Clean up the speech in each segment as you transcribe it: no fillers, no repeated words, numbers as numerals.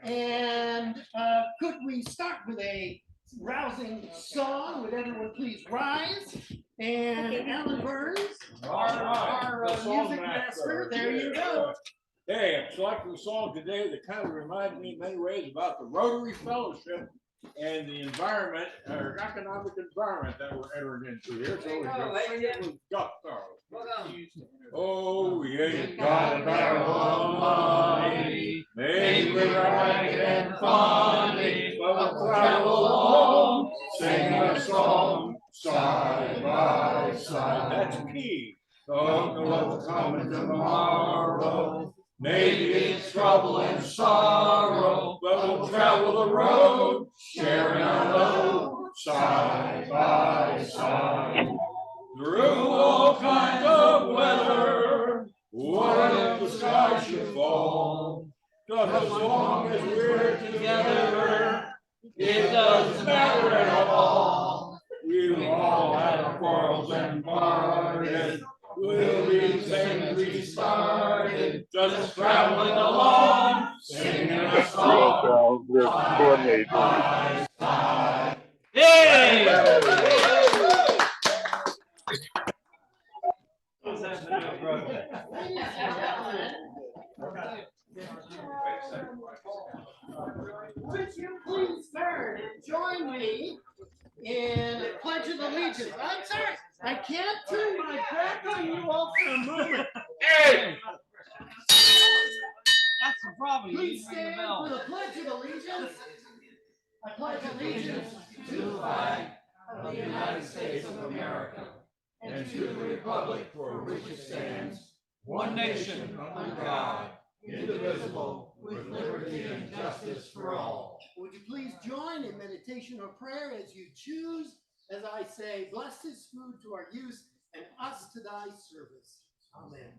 And could we start with a rousing song? Would everyone please rise? And Alan Burns, our music master, there you go. Hey, I'm selecting a song today that kind of reminded me in many ways about the Rotary Fellowship and the environment, or economic environment that we're entering into here. So we're going to sing it with gusto. Oh, you ain't got a barrel of money, maybe ragged and funny, but we'll travel along, singing a song, side by side. That's key. Don't know what's coming tomorrow. Maybe it's trouble and sorrow, but we'll travel the road, sharing our load, side by side. Through all kinds of weather, what if the sky should fall? Just as long as we're together, it doesn't matter at all. We've all had our quarrels and parted. We'll be the same as we started, just traveling along, singing a song. Side by side. Hey! Would you please turn and join me in a Pledge of Allegiance? I'm sorry, I can't turn my back on you all for a moment. Hey! That's the problem. Please stand for the Pledge of Allegiance. I pledge allegiance To the flag of the United States of America and to the republic for which it stands, one nation under God, indivisible, with liberty and justice for all. Would you please join in meditation or prayer as you choose, as I say, bless this food to our use and us to thy service. Amen.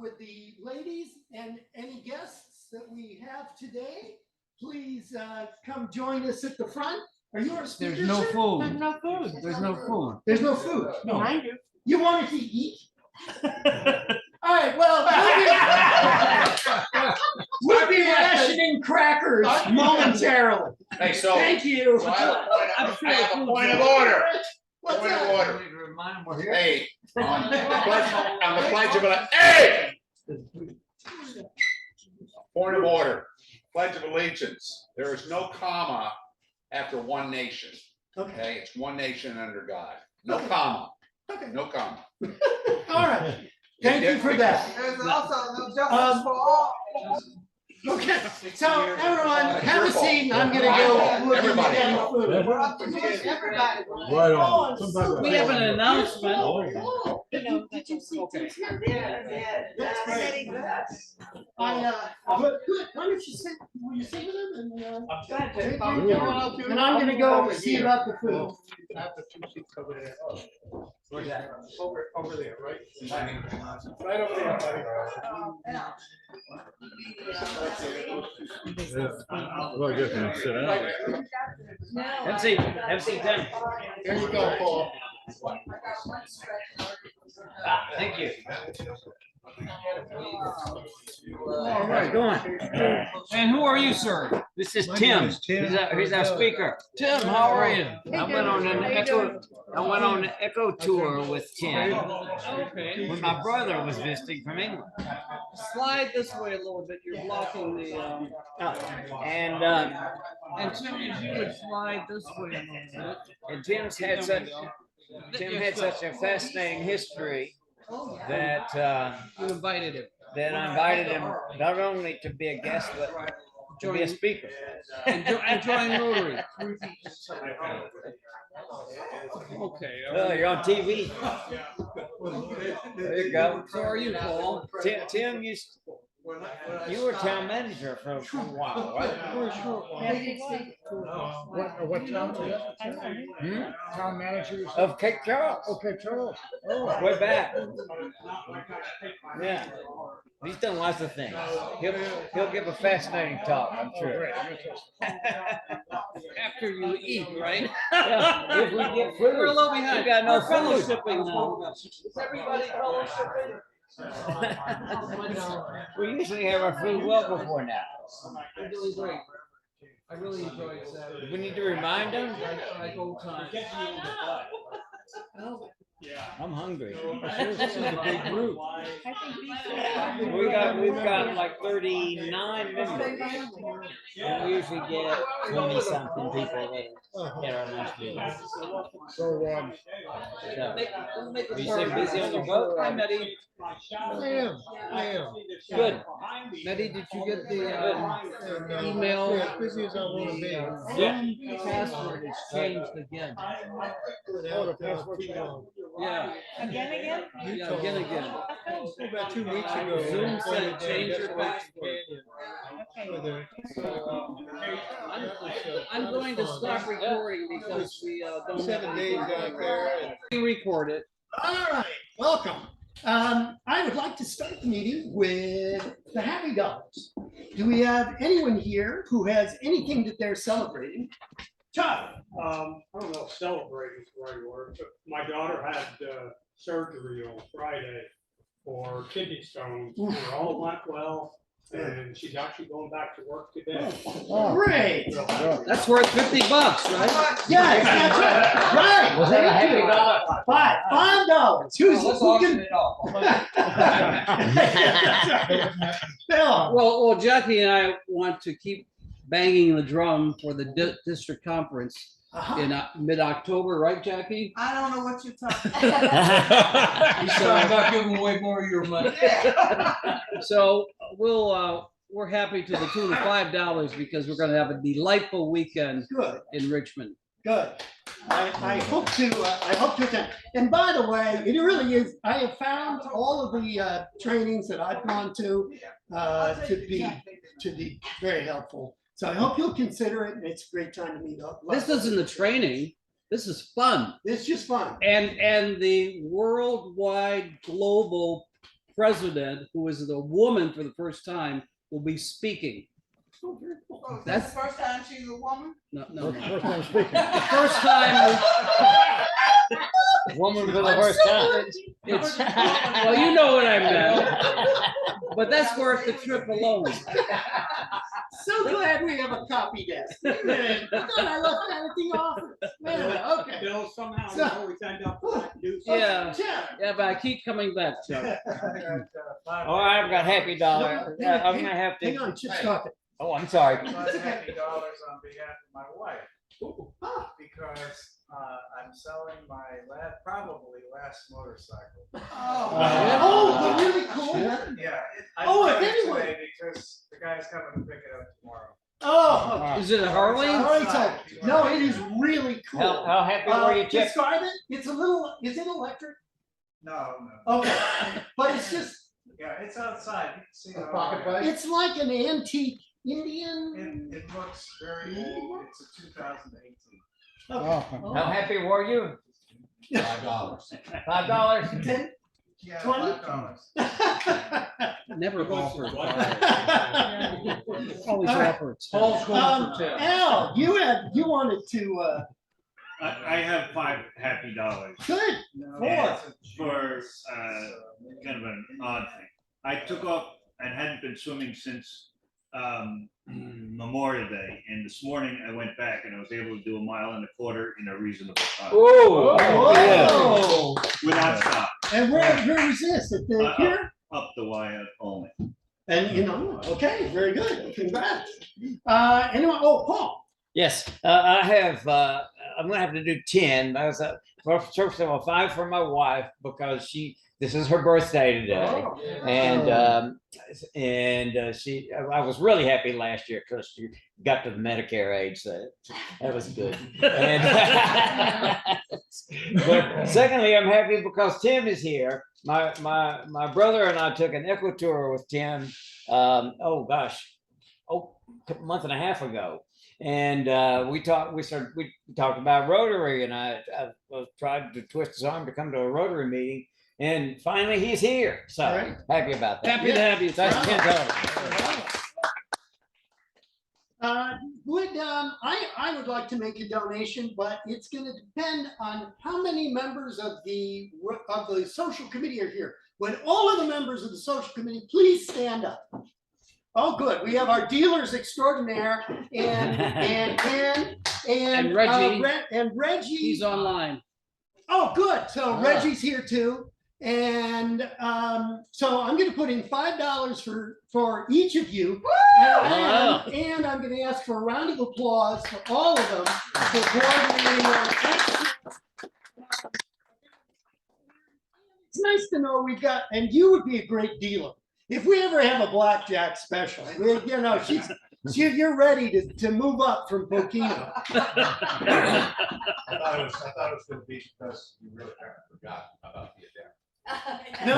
With the ladies and any guests that we have today, please come join us at the front. Are you our speaker? There's no sir? food. There's no food. There's no food. There's no food. No. I do. You wanted to eat? All right, well, we'll be rationing crackers momentarily. Hey, so Thank you. I have a point of order. What's Point of that? order. Need to remind them we're here. Hey, on the pledge of allegiance. Hey! Point of order. Pledge of allegiance. There is no comma after one nation. Okay, it's one nation under God. No Okay. comma. Okay. No comma. All right. Thank you for that. There's also no justice for all. Okay, so everyone, have a Your fault. seat. I'm gonna go look Everybody. at the food. We're up to everybody. Right Oh, I'm so We have an glad. announcement. Oh, did you see? Okay. That's great. But good. Why don't you sit? Will you sit with them and I'm gonna go see about the food. The two seats over there. Where's that? Over there, right? Right over there, buddy. Well, I guess we can sit down. MC 10. There you go, Paul. Thank you. All right, go on. And who are you, sir? This is My Tim. name is Tim. He's our speaker. Tim, how are you? I went on an echo tour with Tim Okay. when my brother was visiting from England. Slide this way a little bit. You're blocking the, And Tim, if you would slide this way a little bit. and Tim had such a fascinating history that You invited him. that I invited him not only to be a guest but to be a speaker. And join Rotary. Okay. Oh, you're on TV. There you go. So are you, Paul? Tim, you were town manager for a while, right? What town? Hmm? Town managers? Of Cape Charles. Okay, Charles. Oh. Way back. Yeah. He's done lots of things. He'll give a fascinating talk, I'm sure. After you eat, right? Yeah, if we get food. We're a little behind. We got no We're food. fellowshipping now. Is everybody fellowshipping? We usually have our food well before now. I really great. I really enjoyed Saturday. Do we need to remind them? Like old times. I'm hungry. This is a big group. We've got like 39 members. And we usually get 20 something people that are lunch meetings. So, Are you staying busy on your boat? Hi, Nettie. I am. Good. Nettie, did you get the And, email? yeah, as busy as I want to be. Zoom password is changed again. Oh, the password's wrong. Yeah. Again? Yeah, again. About 2 weeks ago. Zoom said I change your got password. with her. So, I'm going to stop recording because we don't. 7 days out there. And We record it. All right, welcome. I would like to start the meeting with the Happy Dollars. Do we have anyone here who has anything that they're celebrating? Chuck? I don't know if celebrating is the right word, but my daughter had surgery on Friday for kidney stones. All went well, and she's actually going back to work today. Great. That's worth $50, right? Yes, that's right. Right. Was that a Thank happy you. dollar? $5. Who can? Bill. Well, Jackie and I want to keep banging the drum for the district conference in mid-October, right, Jackie? I don't know what you're talking He's talking about giving away more of your money. about. So we're happy to the tune of $5 because we're going to have a delightful weekend Good, in Richmond. good. I hope to attend. And by the way, it really is, I have found all of the trainings that I've gone to be very helpful. So I hope you'll consider it, and it's a great time to meet up. This isn't the training. This is fun. It's just fun. And the worldwide global president, who is a woman for the first time, will be speaking. That's the first time she's a woman? No. First time speaking. The first time. Woman for the first time. It's, well, you know what I meant. But that's worth the trip alone. So glad we have a copy desk. Man, I thought I left that at the office. Man, okay. Bill, somehow So- we always end up with that new. Yeah. Chuck. Yeah, but I keep coming back, Chuck. Oh, I've got happy dollar. I'm gonna have Hang to. on, Chip's talking. Oh, I'm sorry. $5 happy dollars on behalf of my wife, because I'm selling my probably last motorcycle. Oh, the really cool. Yeah. Oh, I if bought it anyone- today because the guy's coming to pick it up tomorrow. Oh, Is it a Harley? all right, so, no, it is really cool. How happy were you, Chip? Describe it. It's a little, is it electric? No. Okay, but it's just, Yeah, it's outside. You can see it. A all pocket right. bike? it's like an antique Indian. It looks very old. It's a 2018. How happy were you? $5. $5? Ten? Yeah, 20? $5. Never offered. Always offered. Paul's going for 10. Al, you wanted to, I have $5 happy dollars good, Yeah, for it's kind of an odd thing. I took off and hadn't been swimming since Memorial Day, and this morning I went back and I was able to do 1.25 miles in a reasonable time Oh, whoa. without stop, And where was this, at the, here? up the wire only. And, okay, very good, congrats. Anyone, Paul? Yes, I have. I'm gonna have to do 10. That was first of all 5 for my wife because this is her birthday today, and she. I was really happy last year because she got to the Medicare age. So that was good. And but secondly, I'm happy because Tim is here. My brother and I took an eco tour with Tim. A month and a half ago. And we talked about Rotary, and I tried to twist his arm to come to a Rotary meeting, and finally he's here. So Right. happy about that. Happy to have you. That's Chuck. $10. I would like to make a donation, but it's gonna depend on how many members of the social committee are here. Would all of the members of the social committee please stand up? Oh, good. We have our dealers extraordinaire and Ken and Reggie. And Reggie. He's online. Oh, good. So Reggie's here too. And so I'm going to put in $5 for each of you. And I'm going to ask for a round of applause for all of them for coordinating our excellent. It's nice to know we've got, and you would be a great dealer. If we ever have a blackjack special, you know, you're ready to move up from Bokino. I thought it was gonna be because you really kind of forgot about the event. No.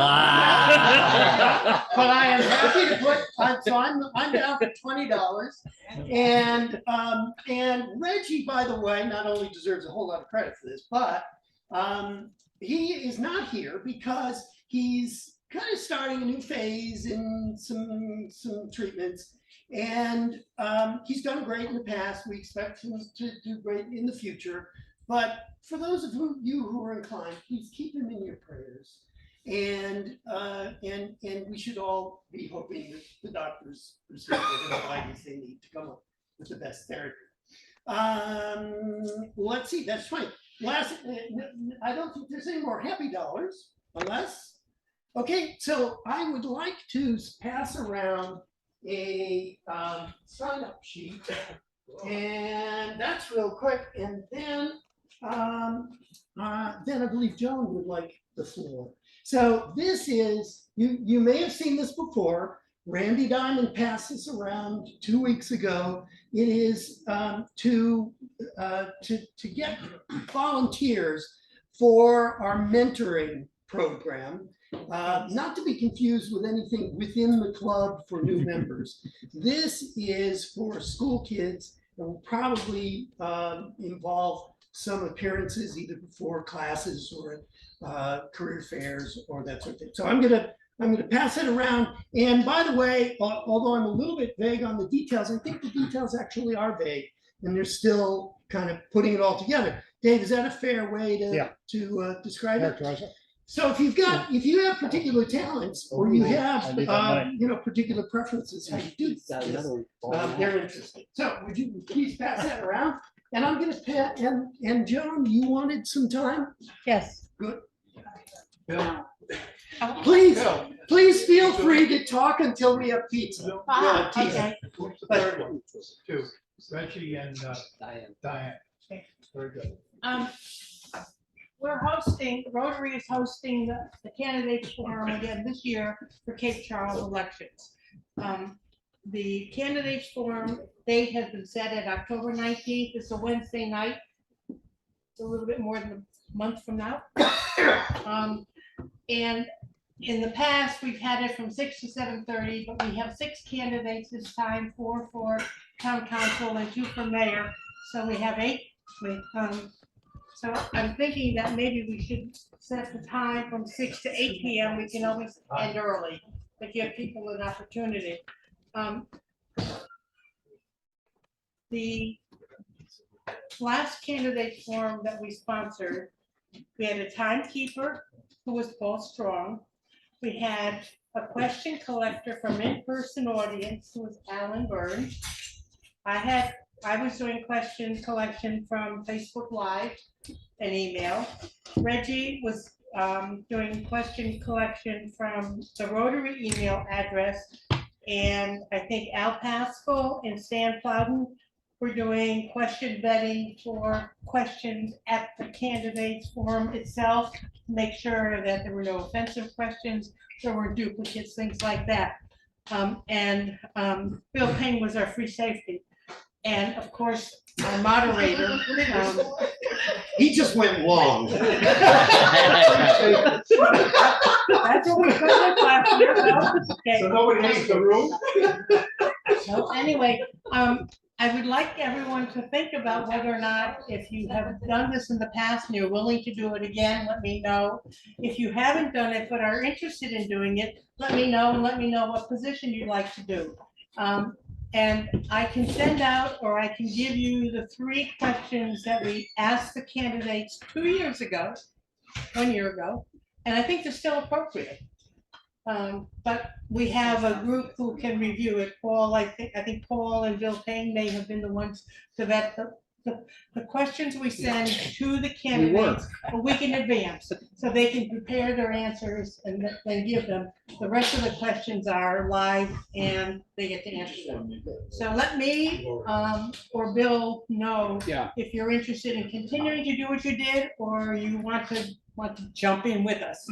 But I am happy to put, so I'm down for $20. And Reggie, by the way, not only deserves a whole lot of credit for this, but he is not here because he's kind of starting a new phase in some treatments. And he's done great in the past. We expect him to do great in the future. But for those of you who are inclined, please keep him in your prayers. And we should all be hoping that the doctors receive the guidance they need to come up with the best therapy. Let's see, that's fine. Last, I don't think there's any more happy dollars, unless. Okay, so I would like to pass around a sign-up sheet, and that's real quick. And then I believe Joan would like the floor. So this is, you may have seen this before. Randy Diamond passed this around 2 weeks ago. It is to get volunteers for our mentoring program, not to be confused with anything within the club for new members. This is for school kids and will probably involve some appearances either before classes or career fairs or that sort of thing. So I'm gonna pass it around. And by the way, although I'm a little bit vague on the details, I think the details actually are vague, and they're still kind of putting it all together. Dave, is that a fair way to describe it? So if you have particular talents or you have particular preferences, how you do this, they're interesting. So would you please pass that around? And I'm gonna pass. And Joan, you wanted some time? Yes. Good. Please feel free to talk until we have pizza. Okay. Two, Reggie and Diane. Very good. Rotary is hosting the candidates forum again this year for Cape Charles elections. The candidates forum date has been set at October 19th. It's a Wednesday night. It's a little bit more than a month from now. And in the past, we've had it from 6 to 7:30, but we have 6 candidates this time, 4 for town council and 2 for mayor. So we have 8. So I'm thinking that maybe we should set the time from 6 to 8 p.m. We can always end early, but give people an opportunity. The last candidate forum that we sponsored, we had a timekeeper who was Paul Strong. We had a question collector from in-person audience who was Alan Burns. I was doing question collection from Facebook Live and email. Reggie was doing question collection from the Rotary email address. And I think Al Pascal and Stan Plowden were doing question vetting for questions at the candidates forum itself, to make sure that there were no offensive questions, there were duplicates, things like that. Bill Payne was our free safety. And of course, our moderator. He just went long. That's what we covered last year, though. Okay. So nobody leaves the room? So anyway, I would like everyone to think about whether or not, if you have done this in the past and you're willing to do it again, let me know. If you haven't done it but are interested in doing it, let me know, and let me know what position you'd like to do. And I can send out, or I can give you the 3 questions that we asked the candidates 2 years ago, 1 year ago, and I think they're still appropriate. But we have a group who can review it. Paul, I think Paul and Bill Payne may have been the ones to vet the questions we send to the candidates a week in advance, so they can prepare their answers and then give them. The rest of the questions are live and they get to answer them. So let me, or Bill know Yeah. if you're interested in continuing to do what you did, or you want to jump in with us.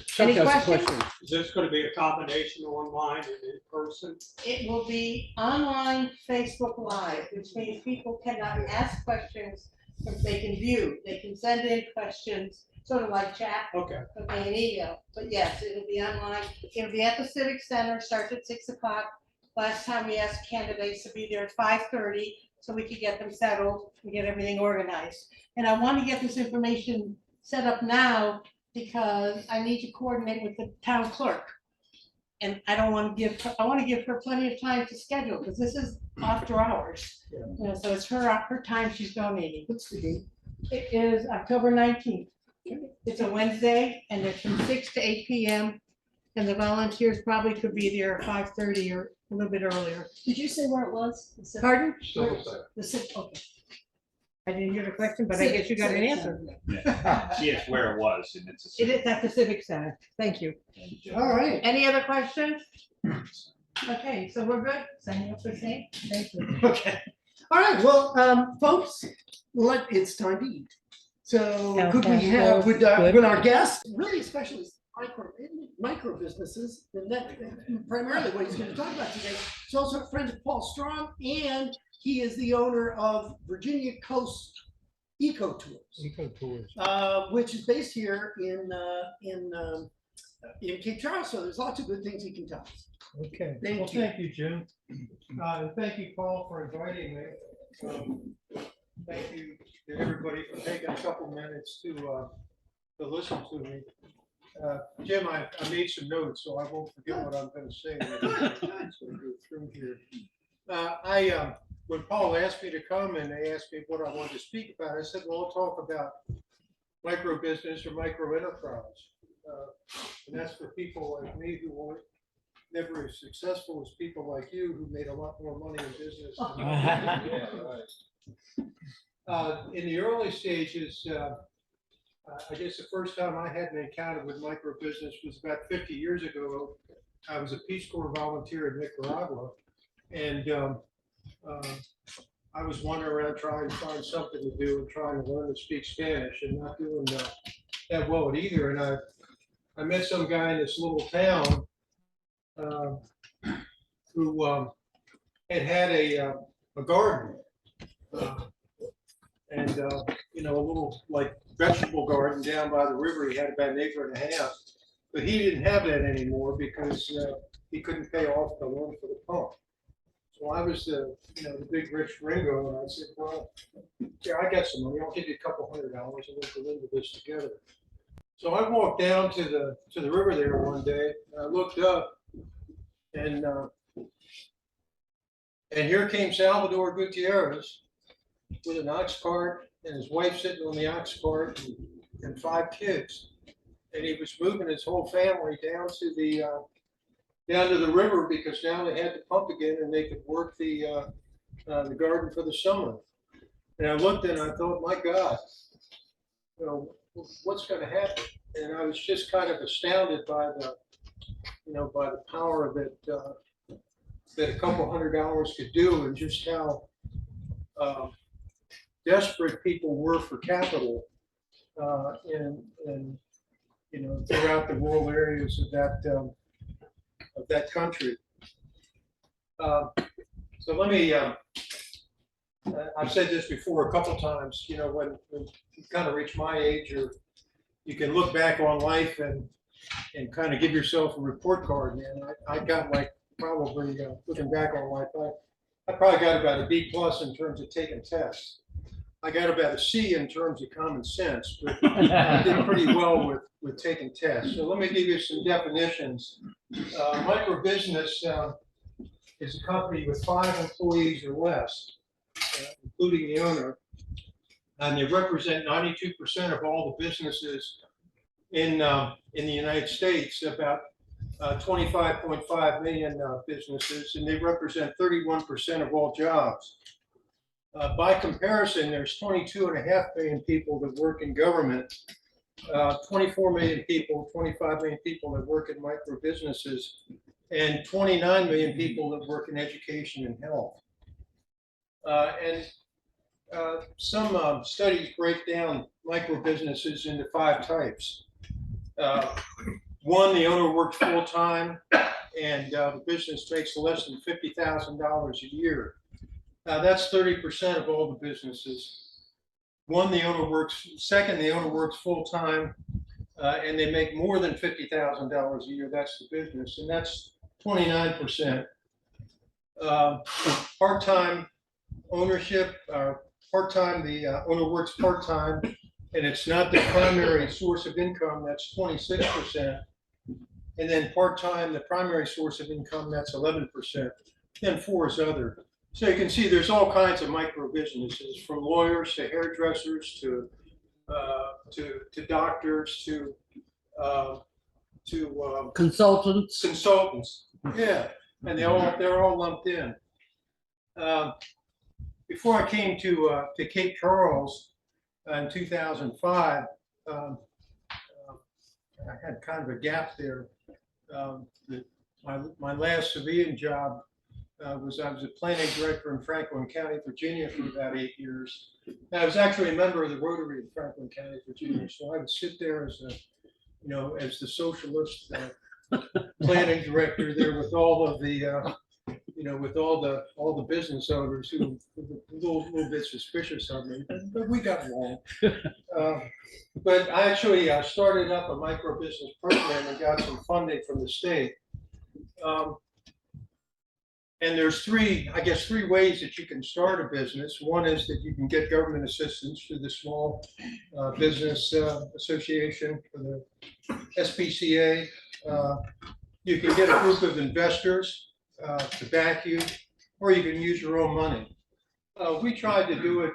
Chuck Any has a questions? question. Is this gonna be a combination online and in person? It will be online Facebook Live, which means people cannot ask questions, but they can view, they can send in questions, sort of like chat, Okay. but by an email. But yes, it'll be online. It'll be at the Civic Center, starts at 6 o'clock. Last time we asked candidates to be there at 5:30, so we could get them settled and get everything organized. And I want to get this information set up now because I need to coordinate with the town clerk. And I don't want to give her, I want to give her plenty of time to schedule, because this is after hours. You know, so it's her time she's donating. What's the date? It is October 19th. It's a Wednesday, and it's from 6 to 8 PM. And the volunteers probably could be there at 5:30 or a little bit earlier. Did you say where it was? Pardon? The city, okay. I didn't hear the question, but I guess you got an answer. See, it's where it was, and it's. It is at the Civic Center. Thank you. All right. Any other questions? Okay, so we're good? Signing up for same? Thank you. Okay. All right, well, folks, it's time to eat. So could we have with our guests, really especially micro businesses, and that primarily what he's going to talk about today. He's also a friend of Paul Strong, and he is the owner of Virginia Coast Eco Tours. Which is based here in Cape Charles. So there's lots of good things he can tell us. Okay, Thank well, you. thank you, Jim. And thank you, Paul, for inviting me. Thank you to everybody for taking a couple minutes to listen to me. Jim, I made some notes, so I won't forget what I'm going to say. So go through here. When Paul asked me to come and they asked me what I wanted to speak about, I said, well, I'll talk about micro business or micro enterprise. And that's for people like me who weren't never as successful as people like you who made a lot more money in business. In the early stages, I guess the first time I had an encounter with micro business was about 50 years ago. I was a Peace Corps volunteer in Nicaragua, and I was wandering around trying to find something to do and trying to learn to speak Spanish and not doing that well at either. And I met some guy in this little town who had a garden. And you know, a little like vegetable garden down by the river. He had about an acre and a half, but he didn't have that anymore because he couldn't pay off the loan for the pump. So I was the big rich Ringo, and I said, well, yeah, I got some money. I'll give you a couple $100 and we'll go into this together. So I walked down to the river there one day, and I looked up, and here came Salvador Gutierrez with an ox cart and his wife sitting on the ox cart and 5 kids. And he was moving his whole family down to the river because now they had the pump again and they could work the garden for the summer. And I looked and I thought, my God, what's going to happen? And I was just kind of astounded by the power that a couple $100 could do, and just how desperate people were for capital throughout the rural areas of that country. So let me, I've said this before a couple times, when you kind of reach my age, or you can look back on life and kind of give yourself a report card, man. I got like probably, looking back on life, I probably got about a B+ in terms of taking tests. I got about a C in terms of common sense, but I did pretty well with taking tests. So let me give you some definitions. Micro business is a company with 5 employees or less, including the owner, and they represent 92% of all the businesses in the United States, about 25.5 million businesses, and they represent 31% of all jobs. By comparison, there's 22.5 million people that work in government, 24 million people, 25 million people that work in micro businesses, and 29 million people that work in education and health. Some studies break down micro businesses into 5 types. One, the owner works full-time and the business makes less than $50,000 a year. That's 30% of all the businesses. Second, the owner works full-time and they make more than $50,000 a year. That's the business, and that's 29%. Part-time ownership, part-time, the owner works part-time and it's not the primary source of income, that's 26%. And then part-time, the primary source of income, that's 11%. Then 4 is other. So you can see there's all kinds of micro businesses, from lawyers to hairdressers to doctors to consultants. Yeah, and they're all lumped in. Before I came to Cape Charles in 2005, I had kind of a gap there. My last civilian job I was a planning director in Franklin County, Virginia for about 8 years. And I was actually a member of the Rotary in Franklin County, Virginia. So I would sit there as as the socialist planning director there with all of the, with all the business owners who were a little bit suspicious of me, but we got along. But I actually started up a micro business program and got some funding from the state. And there's three ways that you can start a business. One is that you can get government assistance through the Small Business Association, or the SPCA. You can get a group of investors to back you, or you can use your own money. We tried to do it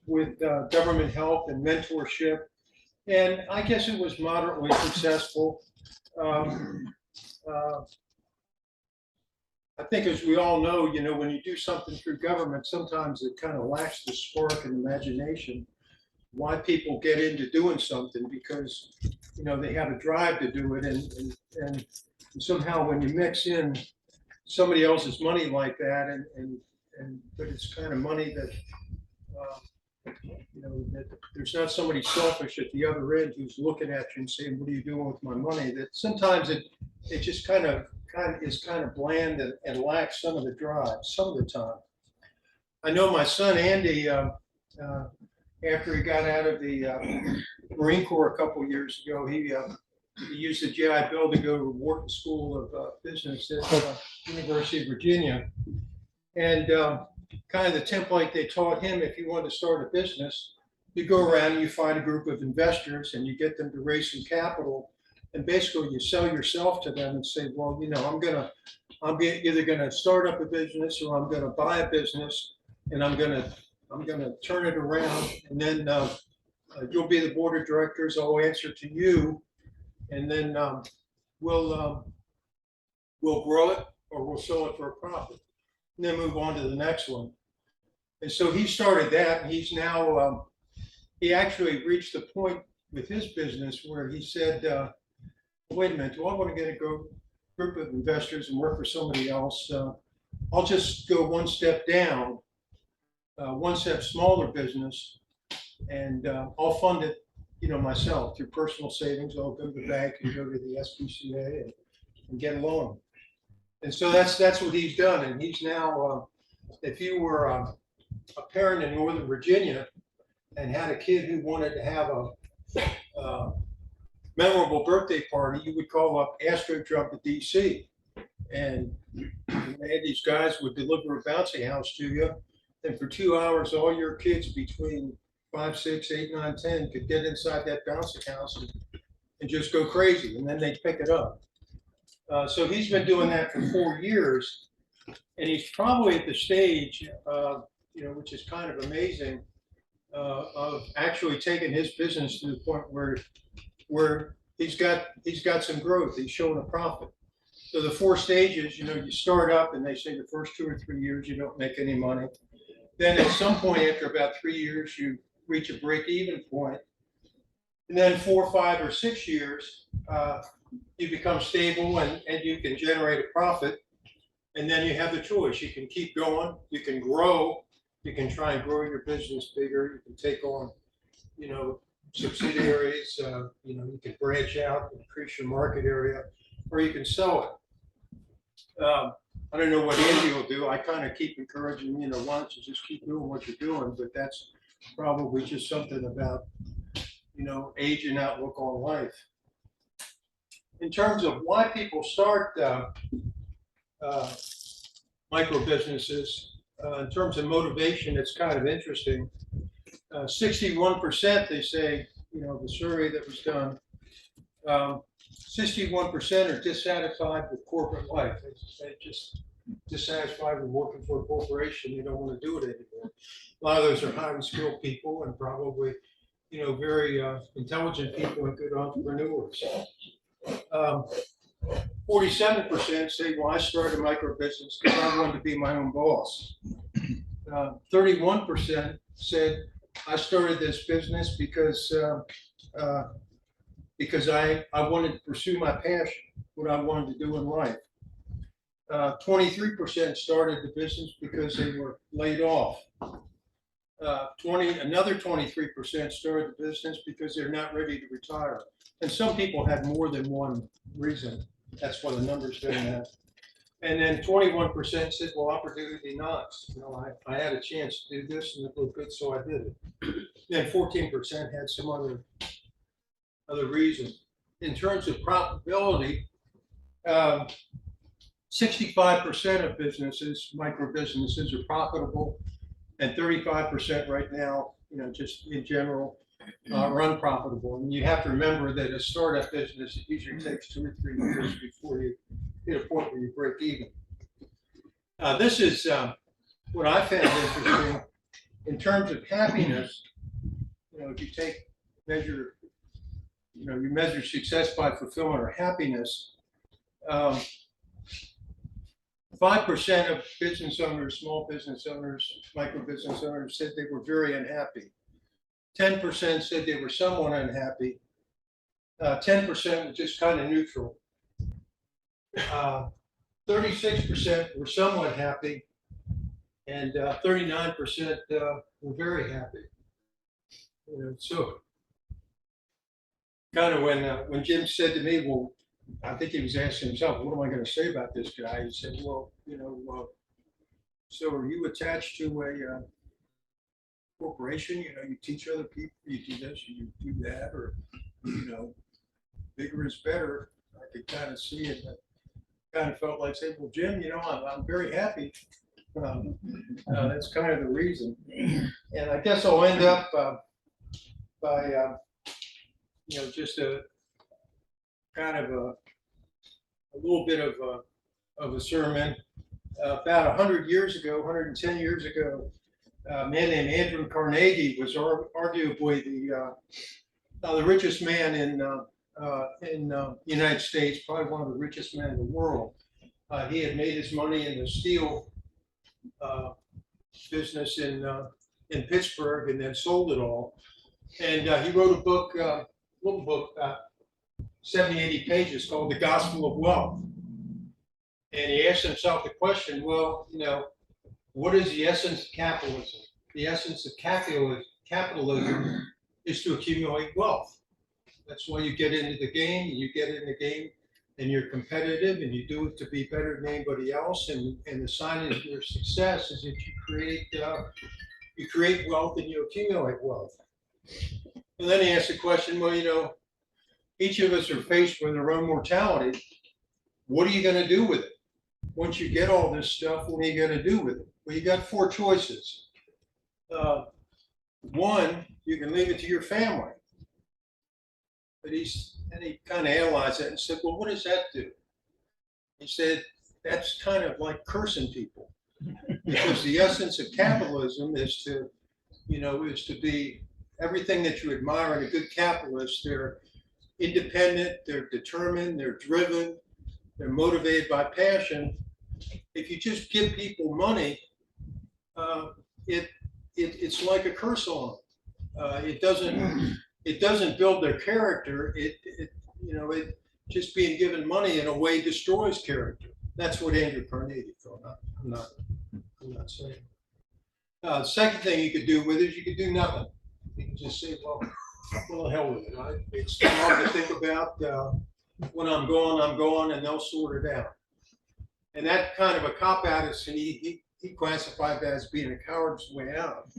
with government help and mentorship, and I guess it was moderately successful. I think, as we all know, when you do something through government, sometimes it kind of lacks the spark and imagination. Why people get into doing something, because they have a drive to do it, and somehow when you mix in somebody else's money like that, but it's kind of money that that there's not somebody selfish at the other end who's looking at you and saying, "What are you doing with my money?" That sometimes it just kind of bland and lacks some of the drive some of the time. I know my son Andy, after he got out of the Marine Corps a couple of years ago, he used the GI Bill to go to Wharton School of Business at University of Virginia. And kind of the template they taught him, if you wanted to start a business, you go around and you find a group of investors and you get them to raise some capital. And basically you sell yourself to them and say, well, I'm either gonna start up a business, or I'm gonna buy a business, and I'm gonna turn it around, and then you'll be the board of directors. I'll answer to you, and then we'll grow it, or we'll sell it for a profit, and then move on to the next one. And so he started that, and he's now he actually reached the point with his business where he said, wait a minute, do I want to get a group of investors and work for somebody else? I'll just go one step down, one step smaller business, and I'll fund it, myself through personal savings. I'll go to the bank and go to the SPCA and get a loan. And so that's what he's done. And he's now, if you were a parent in Northern Virginia and had a kid who wanted to have a memorable birthday party, you would call up Astrodrome to DC, and these guys would deliver a bouncy house to you, and for 2 hours all your kids between 5, 6, 8, 9, 10 could get inside that bouncy house and just go crazy, and then they'd pick it up. So he's been doing that for 4 years, and he's probably at the stage, which is kind of amazing, of actually taking his business to the point where he's got some growth. He's showing a profit. So the 4 stages, you start up and they say the first 2 or 3 years, you don't make any money. Then at some point after about 3 years, you reach a break-even point. And then 4, 5, or 6 years, you become stable and you can generate a profit. And then you have the choice. You can keep going, you can grow, you can try and grow your business bigger, you can take on, subsidiaries, you can branch out, increase your market area, or you can sell it. I don't know what Andy will do. I kind of keep encouraging, why don't you just keep doing what you're doing, but that's probably just something about, age and outlook on life. In terms of why people start micro businesses, in terms of motivation, it's kind of interesting. 61%, they say, the survey that was done, 61% are dissatisfied with corporate life. They just dissatisfied with working for a corporation. You don't want to do it anymore. A lot of those are highly skilled people and probably, very intelligent people and good entrepreneurs. 47% say, well, I started a micro business because I wanted to be my own boss. 31% said, I started this business because I wanted to pursue my passion, what I wanted to do in life. 23% started the business because they were laid off. Another 23% started the business because they're not ready to retire. And some people had more than one reason. That's why the numbers say that. And then 21% said, well, opportunity knocks. I had a chance to do this and it looked good, so I did it. Then 14% had some other reason. In terms of profitability, 65% of businesses, micro businesses, are profitable, and 35% right now, just in general, are unprofitable. And you have to remember that a startup business, it usually takes 2 or 3 years before you hit a point where you break even. This is what I found interesting in terms of happiness. If you you measure success by fulfillment or happiness. 5% of business owners, small business owners, micro business owners said they were very unhappy. 10% said they were somewhat unhappy. 10% were just kind of neutral. 36% were somewhat happy, and 39% were very happy. So kind of when Jim said to me, well, I think he was asking himself, what am I going to say about this guy? He said, well, so are you attached to a corporation? You teach other people, you do this, you do that, or, bigger is better. I could kind of see it. I kind of felt like saying, well, Jim, I'm very happy. That's kind of the reason. And I guess I'll end up by, just a kind of a little bit of a sermon. About 110 years ago, a man named Andrew Carnegie was arguably the richest man in the United States, probably one of the richest men in the world. He had made his money in the steel business in Pittsburgh and then sold it all. And he wrote a little book, 70, 80 pages, called The Gospel of Wealth. And he asked himself the question, well, what is the essence of capitalism? The essence of capitalism is to accumulate wealth. That's why you get into the game. You get in the game and you're competitive and you do it to be better than anybody else. And the sign of your success is that you create wealth and you accumulate wealth. And then he asked the question, well, each of us are faced with our own mortality. What are you going to do with it? Once you get all this stuff, what are you going to do with it? Well, you got 4 choices. One, you can leave it to your family. But he kind of analyzed that and said, well, what does that do? He said, that's kind of like cursing people. Because the essence of capitalism is to be everything that you admire in a good capitalist. independent, they're determined, they're driven, they're motivated by passion. If you just give people money, it's like a curse on them. It doesn't build their character. It just being given money in a way destroys character. That's what Andrew Carnegie thought. I'm not saying. Second thing you could do with it is you could do nothing. You can just say, well, the hell with it. It's hard to think about. When I'm gone, and they'll sort it out. And that kind of a cop out is, and he classified that as being a coward's way out.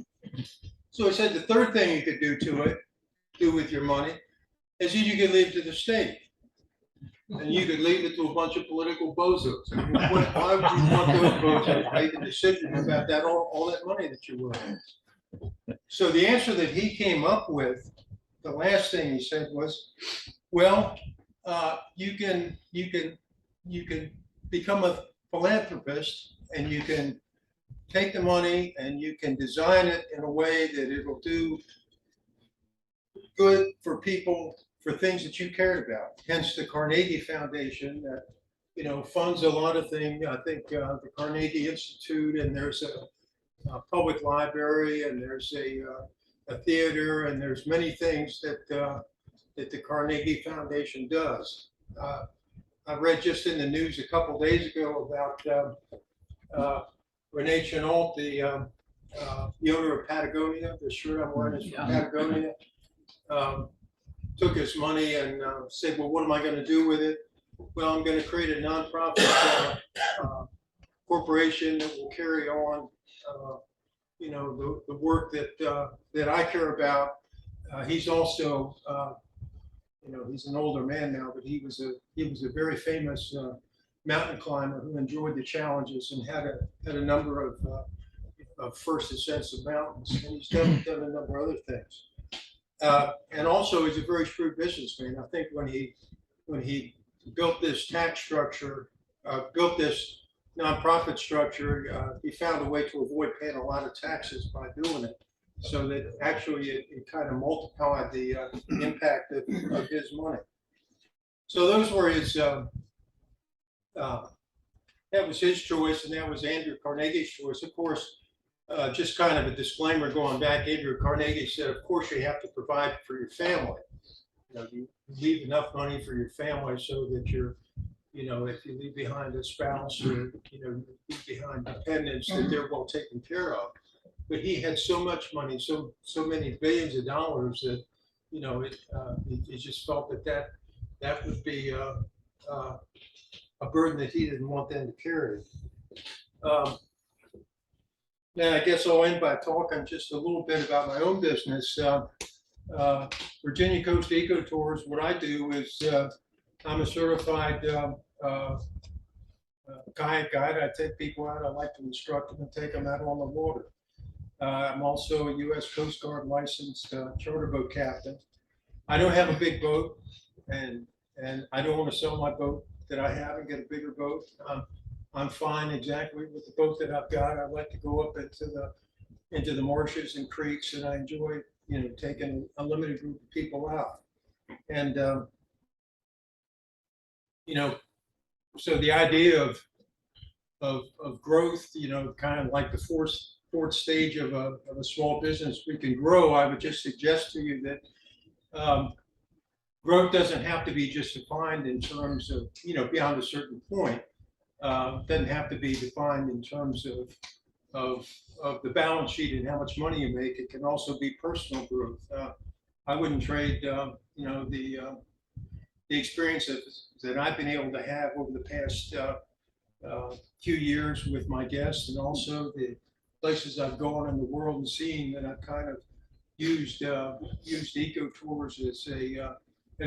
So he said the third thing you could do with your money, is you could leave it to the state. And you could leave it to a bunch of political bozos. I mean, why would you want those bozos making decisions about that all that money that you're worth? So the answer that he came up with, the last thing he said was, well, you can become a philanthropist, and you can take the money and you can design it in a way that it will do good for people, for things that you cared about. Hence the Carnegie Foundation that, funds a lot of things. I think the Carnegie Institute, and there's a public library, and there's a theater, and there's many things that the Carnegie Foundation does. I read just in the news a couple days ago about Renee Chenault, the owner of Patagonia. The shirt I'm wearing is from Patagonia. Took his money and said, well, what am I going to do with it? Well, I'm going to create a nonprofit corporation that will carry on, the work that I care about. He's also, he's an older man now, but he was a very famous mountain climber who enjoyed the challenges and had a number of first ascents of mountains, and he's done a number of other things. And also, he's a very shrewd businessman. I think when he built this tax structure, built this nonprofit structure, he found a way to avoid paying a lot of taxes by doing it, so that actually it kind of multiplied the impact of his money. So those were his. That was his choice, and that was Andrew Carnegie's choice. Of course, just kind of a disclaimer going back, Andrew Carnegie said, of course, you have to provide for your family. You leave enough money for your family so that you're, if you leave behind a spouse or, you leave behind dependents, that they're well taken care of. But he had so much money, so many billions of dollars that, he just felt that would be a burden that he didn't want them to carry. Now, I guess I'll end by talking just a little bit about my own business. Virginia Coast Eco Tours, what I do is I'm a certified kayak guide. I take people out. I like to instruct them and take them out on the water. I'm also a U.S. Coast Guard licensed charter boat captain. I don't have a big boat, and I don't want to sell my boat that I have and get a bigger boat. I'm fine exactly with the boat that I've got. I like to go up into the marshes and creeks, and I enjoy taking a limited group of people out. And so the idea of growth, kind of like the fourth stage of a small business we can grow. I would just suggest to you that growth doesn't have to be just defined in terms of beyond a certain point. Doesn't have to be defined in terms of the balance sheet and how much money you make. It can also be personal growth. I wouldn't trade the experiences that I've been able to have over the past few years with my guests, and also the places I've gone in the world and seen, that I've kind of used eco tours as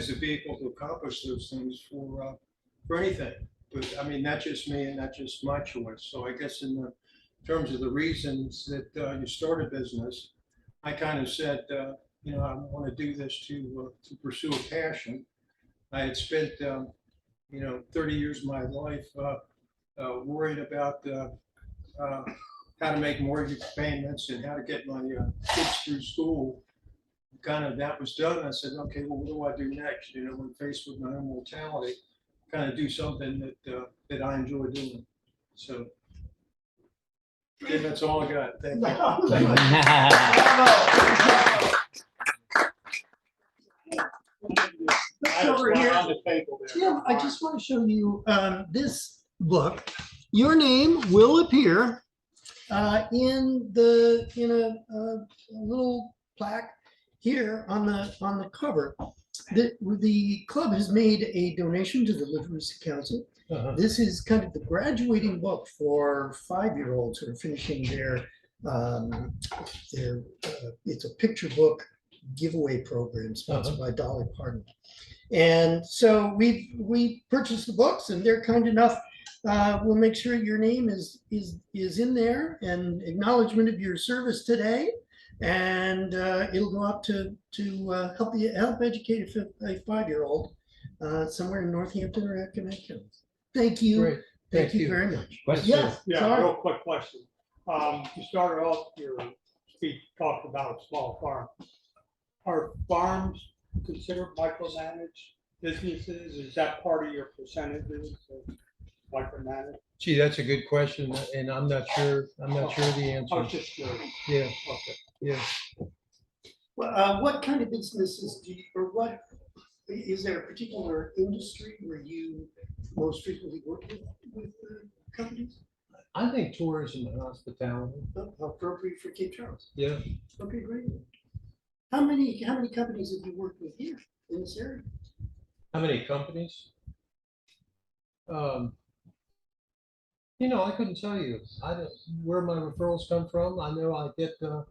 a vehicle to accomplish those things for anything. But I mean, not just me and not just my choice. So I guess in terms of the reasons that you start a business, I kind of said, I want to do this to pursue a passion. I had spent, 30 years of my life worried about how to make mortgage payments and how to get my kids through school. kind of that was done. I said, okay, well, what do I do next? You know, when faced with my own mortality, kind of do something that I enjoy doing. So. And that's all I got. Thank you. Let's go over here. On the table there. Tim, I just want to show you this book. Your name will appear in a little plaque here on the cover. The club has made a donation to the Literacy Council. This is kind of the graduating book for 5-year-olds who are finishing their it's a picture book giveaway program sponsored by Dolly Parton. And so we purchased the books, and they're kind enough. We'll make sure your name is in there and acknowledgement of your service today. And it'll go up to help educate a 5-year-old somewhere in Northampton or Accomack County. Thank you. Great. Thank you very much. Question. Yes. Yeah, sorry. real quick question. You started off your speech talking about a small farm. Are farms considered micromanaged businesses? Is that part of your percentages of micromanaged? Gee, that's a good question, and I'm not sure the I answer. was just curious. Yeah, Okay. yeah. Well, what kind of businesses do you, or what, is there a particular industry where you most frequently work with companies? I think tourism and hospitality. Appropriate for Cape Charles. Yeah. Okay, great. How many companies have you worked with here in this area? How many companies? I couldn't tell you. I don't where my referrals come from. I know I get a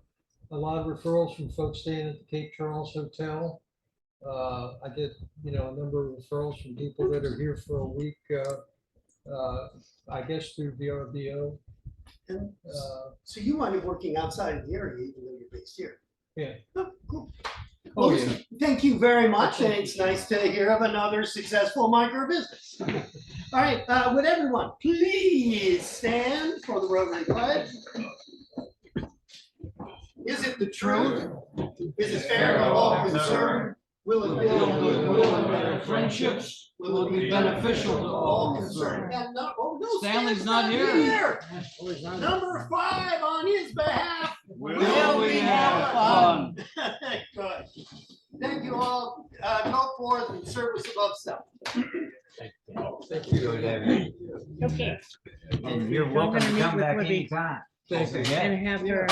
lot of referrals from folks staying at the Cape Charles Hotel. I get, a number of referrals from people that are here for a week, I guess through VRBO. And so you wind up working outside of the area even though you're based here? Yeah. Oh, cool. Oh, Well, yeah. listen, thank you very much, and it's nice to hear of another successful micro business. All right, would everyone please stand for the Rotary Pledge? Is it the truth? Is it fair to all concerned? Will it build goodwill and better friendships? Will it be beneficial to all concerned? And Stanley's not here. Number 5 on his behalf. Will we have fun? Good. Thank you all. Go forth and service above self. Thank you. Okay. And you're welcome to come back anytime. Thank you. Yeah. And have her